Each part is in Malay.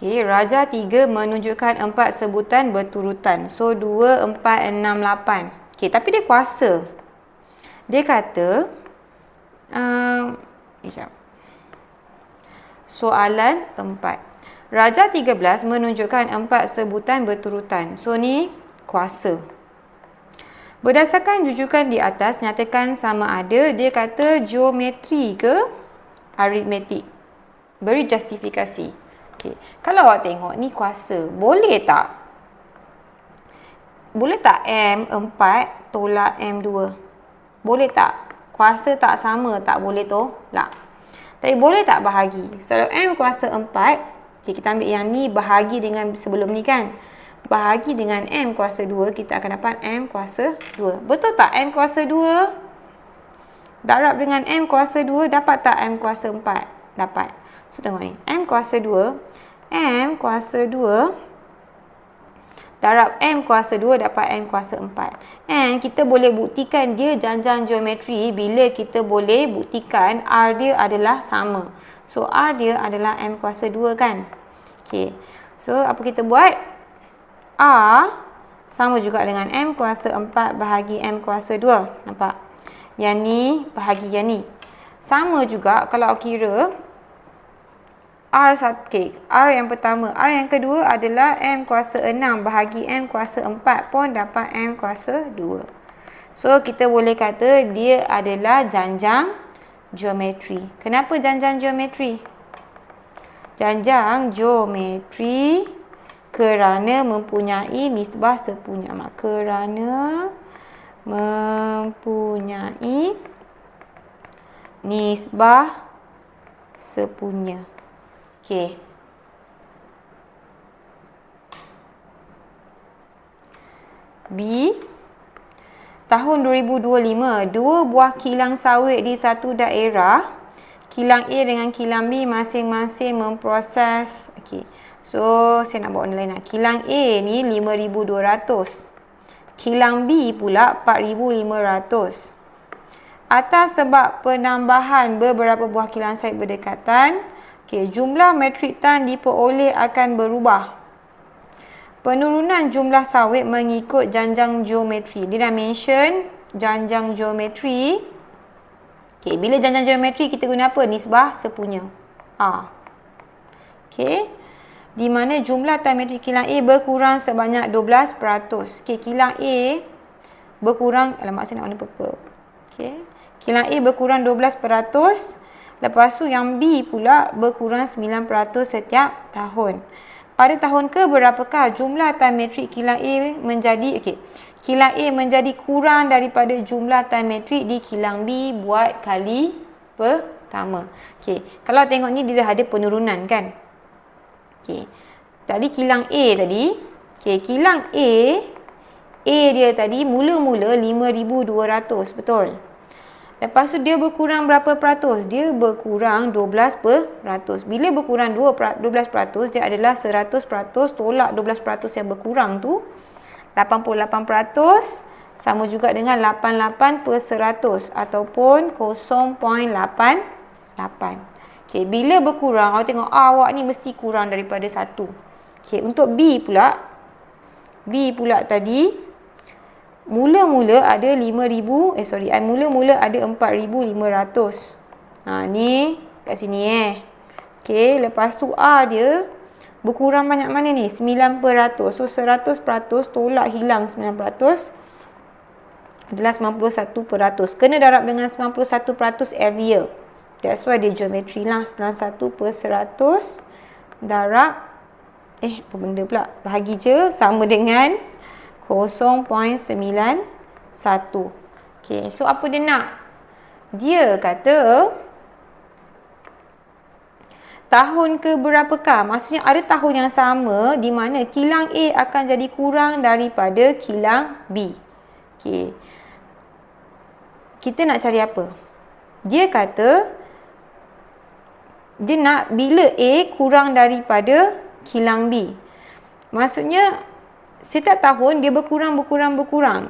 Okey, Raja 3 menunjukkan 4 sebutan berturutan. So, 2, 4, 6, 8. Okey, tapi dia kuasa. Dia kata, sekejap. Soalan 4. Raja 13 menunjukkan 4 sebutan berturutan. So, ni kuasa. Berdasarkan rujukan di atas, nyatakan sama ada dia kata geometri ke aritmetik. Beri justifikasi. Okay. Kalau awak tengok ni kuasa, boleh tak? Boleh tak M4 tolak M2? Boleh tak? Kuasa tak sama, tak boleh tolak. Tapi boleh tak bahagi? So, M kuasa 4, okay, kita ambil yang ni bahagi dengan sebelum ni kan. Bahagi dengan M kuasa 2, kita akan dapat M kuasa 2. Betul tak M kuasa 2? Darab dengan M kuasa 2, dapat tak M kuasa 4? Dapat. So, tengok ni. M kuasa 2. M kuasa 2 darab M kuasa 2 dapat M kuasa 4. And kita boleh buktikan dia janjang geometri bila kita boleh buktikan R dia adalah sama. So, R dia adalah M kuasa 2 kan? Okay. So, apa kita buat? R sama juga dengan M kuasa 4 bahagi M kuasa 2. Nampak? Yang ni bahagi yang ni. Sama juga kalau kira R1, okay. R yang pertama. R yang kedua adalah M kuasa 6 bahagi M kuasa 4 pun dapat M kuasa 2. So, kita boleh kata dia adalah janjang geometri. Kenapa janjang geometri? Janjang geometri kerana mempunyai nisbah sepunya. Kerana mempunyai nisbah sepunya. Okey. B. Tahun 2025, 2 buah kilang sawit di satu daerah. Kilang A dengan kilang B masing-masing memproses. Okey. So, saya nak bawa ni lain. Kilang A ni 5,200. Kilang B pula 4,500. Atas sebab penambahan beberapa buah kilang sawit berdekatan, okay, jumlah metrik tan diperoleh akan berubah. Penurunan jumlah sawit mengikut janjang geometri. Dia dah mention janjang geometri. Okay, bila janjang geometri kita guna apa? Nisbah sepunya. Okay. Di mana jumlah tan metrik kilang A berkurang sebanyak 12%. Okay, kilang A berkurang, alamak saya nak warna purple. Okay. Kilang A berkurang 12%. Lepas tu yang B pula berkurang 9% setiap tahun. Pada tahun ke berapakah jumlah tan metrik kilang A menjadi, kilang A menjadi kurang daripada jumlah tan metrik di kilang B buat kali pertama. Kalau tengok ni dia dah ada penurunan kan. Tadi kilang A tadi, kilang A dia tadi mula-mula 5,200, betul? Lepas tu dia berkurang berapa peratus? Dia berkurang 12%. Bila berkurang 12%, dia adalah 100%. Tolak 12% yang berkurang tu 88%, sama juga dengan 88/100 ataupun 0.88. Bila berkurang, awak tengok awak ni mesti kurang daripada 1. Untuk B pula tadi mula-mula ada 5,000, mula-mula ada 4,500. Ni kat sini lepas tu A dia berkurang banyak mana ni? 9%. So 100% tolak hilang 9% adalah 91%. Kena darab dengan 91% area. That's why dia geometri lah. 91/100 darab apa benda pula? Bahagi je sama dengan 0.91. So apa dia nak? Dia kata tahun ke berapakah? Maksudnya ada tahun yang sama di mana kilang A akan jadi kurang daripada kilang B. Kita nak cari apa? Dia kata dia nak bila A kurang daripada kilang B. Maksudnya setiap tahun dia berkurang.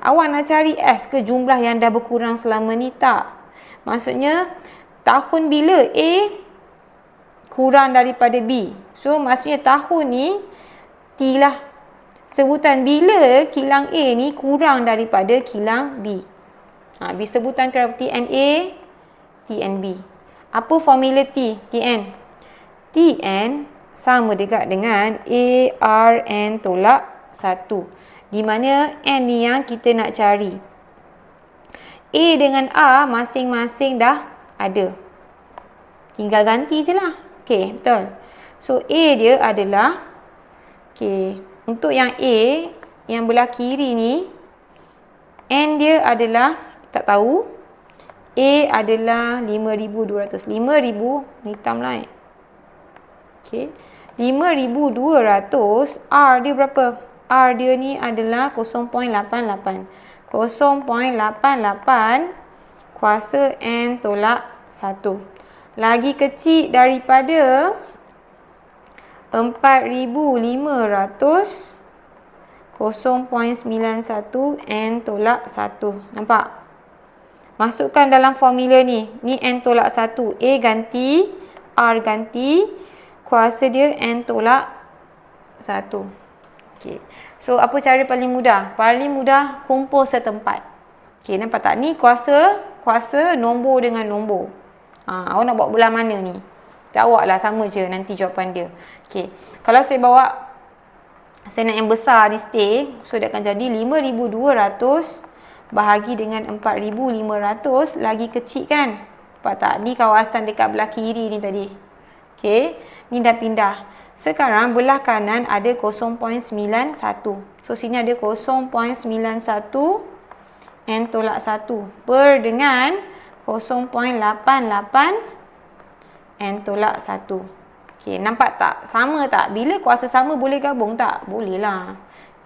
Awak nak cari S ke jumlah yang dah berkurang selama ni? Tak. Maksudnya tahun bila A kurang daripada B. So maksudnya tahun ni T lah. Sebutan bila kilang A ni kurang daripada kilang B. Sebutan kerap TNA, TNB. Apa formula T, TN? TN sama dekat dengan ARN tolak 1. Di mana N ni yang kita nak cari. A dengan A masing-masing dah ada. Tinggal ganti je lah. Okey, betul. So A dia adalah, untuk yang A, yang belah kiri ni, N dia adalah, tak tahu. A adalah 5,200. 5,000, hitam lah. 5,200, R dia berapa? R dia ni adalah 0.88. 0.88 kuasa N tolak 1. Lagi kecil daripada 4,500, 0.91 N tolak 1. Nampak? Masukkan dalam formula ni. Ni N tolak 1. A ganti, R ganti. Kuasa dia N tolak 1. So, apa cara paling mudah? Paling mudah kumpul setempat. Nampak tak? Ni kuasa nombor dengan nombor. Awak nak bawa belah mana ni? Awak lah, sama je nanti jawapan dia. Kalau saya nak yang besar ni stay, so dia akan jadi 5,200 bahagi dengan 4,500 lagi kecil kan? Nampak tak? Ni kawasan dekat belah kiri ni tadi. Ni dah pindah. Sekarang belah kanan ada 0.91. So sini ada 0.91 N tolak 1 per dengan 0.88 N tolak 1. Nampak tak? Sama tak? Bila kuasa sama boleh gabung tak? Boleh lah.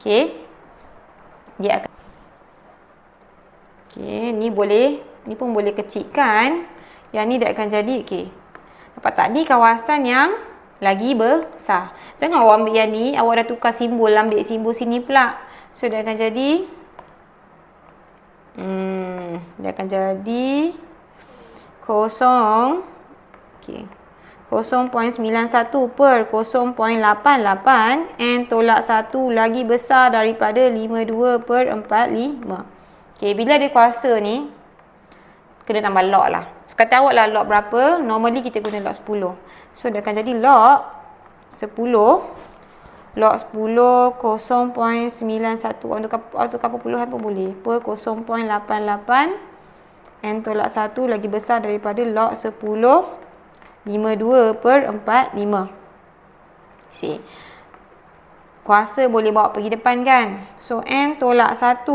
Dia akan ni boleh, ni pun boleh kecilkan. Yang ni dia akan jadi nampak tak? Ni kawasan yang lagi besar. Jangan awak ambil yang ni, awak dah tukar simbol, ambil simbol sini pula. So dia akan jadi dia akan jadi 0.91 per 0.88 N tolak 1 lagi besar daripada 52 per 45. Bila dia kuasa ni, kena tambah log lah. Sekata awak lah log berapa, normally kita guna log 10. So dia akan jadi log 10 0.91. Tukar perpuluhan pun boleh. Per 0.88 N tolak 1 lagi besar daripada log 10 52 per 45. Kuasa boleh bawa pergi depan kan? So N tolak 1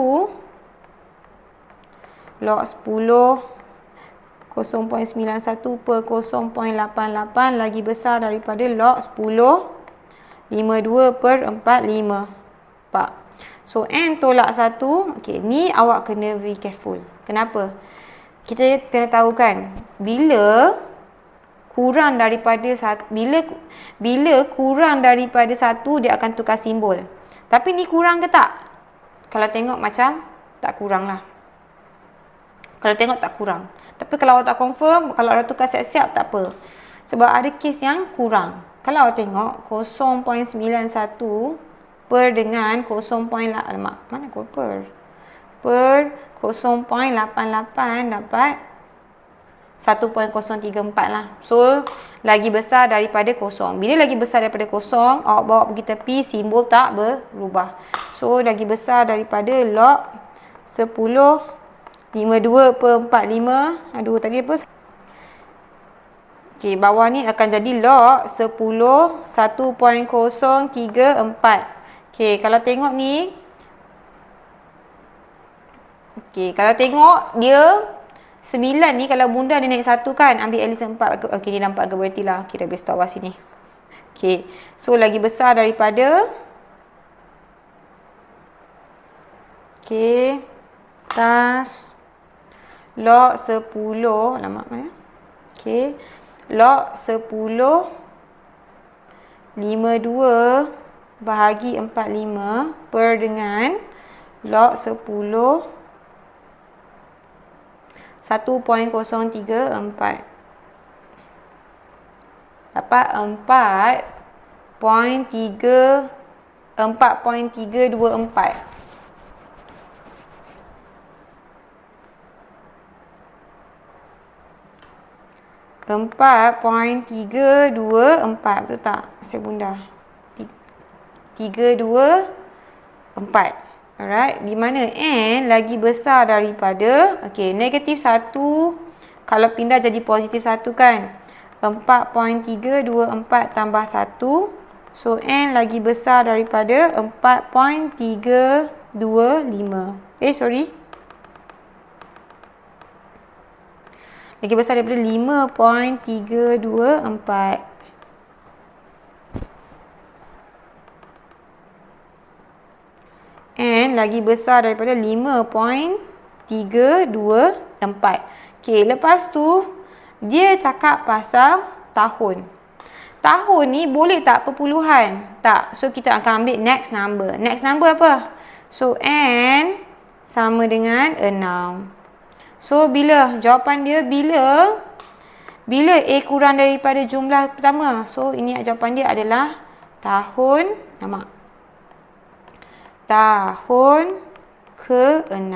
log 10 0.91 per 0.88 lagi besar daripada log 10 52 per 45. Nampak? So N tolak 1. Ni awak kena be careful. Kenapa? Kita kena tahu kan, bila kurang daripada bila kurang daripada 1 dia akan tukar simbol. Tapi ni kurang ke tak? Kalau tengok macam tak kurang lah. Kalau tengok tak kurang. Tapi kalau awak tak confirm, kalau awak tukar siap-siap tak apa. Sebab ada kes yang kurang. Kalau awak tengok 0.91 per dengan 0.8, mana kau per 0.88 dapat 1.034 lah. So lagi besar daripada kosong. Bila lagi besar daripada kosong, awak bawa pergi tepi, simbol tak berubah. So lagi besar daripada log 10 52 per 45. Aduh, tadi apa? Bawah ni akan jadi log 10 1.034. Kalau tengok ni, kalau tengok dia 9 ni, kalau bunda dia naik 1 kan, ambil at least 4. Ni nampak ke berarti lah. Dah habis tahu sini. So lagi besar daripada tas log 10. Alamak mana? Log 10 52 bahagi 45 per dengan log 10 1.034. Dapat 4.324. 4.324, betul tak? Saya bunda. 324. Alright, di mana n lagi besar daripada, okey, negatif 1 kalau pindah jadi positif 1 kan. 4.324 tambah 1. So n lagi besar daripada 4.325. Sorry. Lagi besar daripada 5.324. N lagi besar daripada 5.324. Okey, lepas tu dia cakap pasal tahun. Tahun ni boleh tak perpuluhan? Tak. So kita akan ambil next number. Next number apa? So N sama dengan 6. So bila jawapan dia bila A kurang daripada jumlah pertama. So ini jawapan dia adalah tahun tahun ke-6.